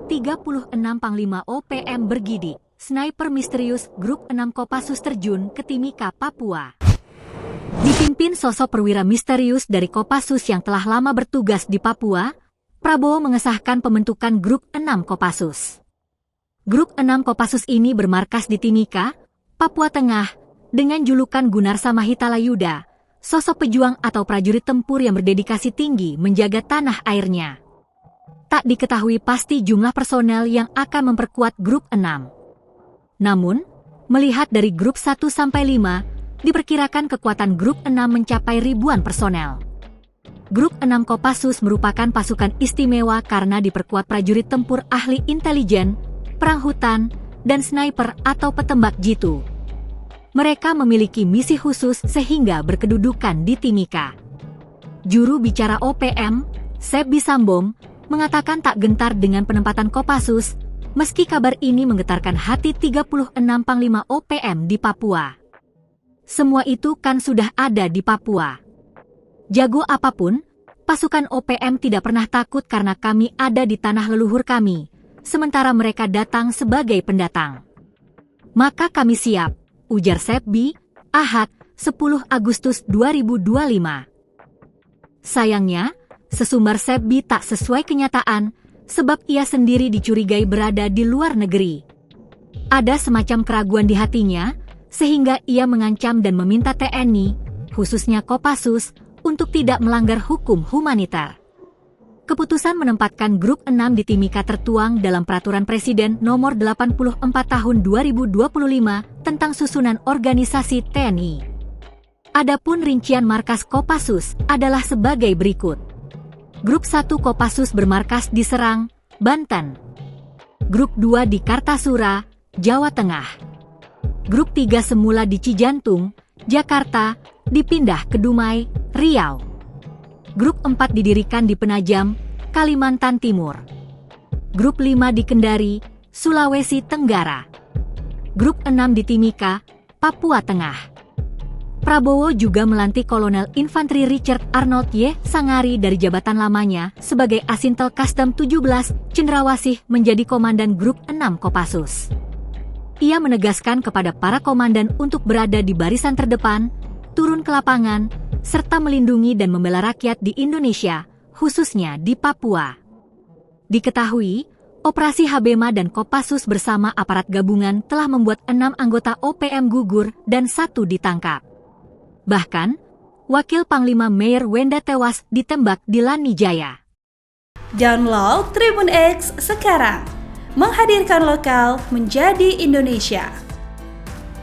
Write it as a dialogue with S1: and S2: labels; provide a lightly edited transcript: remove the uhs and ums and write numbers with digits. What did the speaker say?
S1: 36 Panglima OPM bergidik, sniper misterius Grup 6 Kopassus terjun ke Timika, Papua. Dipimpin sosok perwira misterius dari Kopassus yang telah lama bertugas di Papua, Prabowo mengesahkan pembentukan Grup 6 Kopassus. Grup 6 Kopassus ini bermarkas di Timika, Papua Tengah, dengan julukan Gunarsa Mahitalayuda, sosok pejuang atau prajurit tempur yang berdedikasi tinggi menjaga tanah airnya. Tak diketahui pasti jumlah personel yang akan memperkuat Grup 6. Namun, melihat dari Grup 1-5, diperkirakan kekuatan Grup 6 mencapai ribuan personel. Grup 6 Kopassus merupakan pasukan istimewa karena diperkuat prajurit tempur ahli intelijen, perang hutan, dan sniper atau petembak jitu. Mereka memiliki misi khusus sehingga berkedudukan di Timika. Juru bicara OPM, Sebbi Sambom, mengatakan tak gentar dengan penempatan Kopassus, meski kabar ini menggetarkan hati 36 Panglima OPM di Papua. Semua itu kan sudah ada di Papua. Jago apapun, pasukan OPM tidak pernah takut karena kami ada di tanah leluhur kami, sementara mereka datang sebagai pendatang. Maka kami siap, ujar Sebbi, Ahad, 10 Agustus 2025. Sayangnya, sesumbar Sebbi tak sesuai kenyataan, sebab ia sendiri dicurigai berada di luar negeri. Ada semacam keraguan di hatinya, sehingga ia mengancam dan meminta TNI, khususnya Kopassus, untuk tidak melanggar hukum humaniter. Keputusan menempatkan Grup 6 di Timika tertuang dalam Peraturan Presiden Nomor 84 Tahun 2025 tentang susunan organisasi TNI. Adapun rincian markas Kopassus adalah sebagai berikut. Grup 1 Kopassus bermarkas di Serang, Banten. Grup 2 di Kartasura, Jawa Tengah. Grup 3 semula di Cijantung, Jakarta, dipindah ke Dumai, Riau. Grup 4 didirikan di Penajam, Kalimantan Timur. Grup 5 di Kendari, Sulawesi Tenggara. Grup 6 di Timika, Papua Tengah. Prabowo juga melantik Kolonel Infanteri Richard Arnold Y. Sangari dari jabatan lamanya sebagai Asintel Kasdam 17 Cendrawasih menjadi Komandan Grup 6 Kopassus. Ia menegaskan kepada para komandan untuk berada di barisan terdepan, turun ke lapangan, serta melindungi dan membela rakyat di Indonesia, khususnya di Papua. Diketahui, Operasi Habema dan Kopassus bersama aparat gabungan telah membuat 6 anggota OPM gugur dan 1 ditangkap. Bahkan, Wakil Panglima Mayor Wenda tewas ditembak di Lanijaya.
S2: Download Tribun X sekarang, menghadirkan lokal menjadi Indonesia.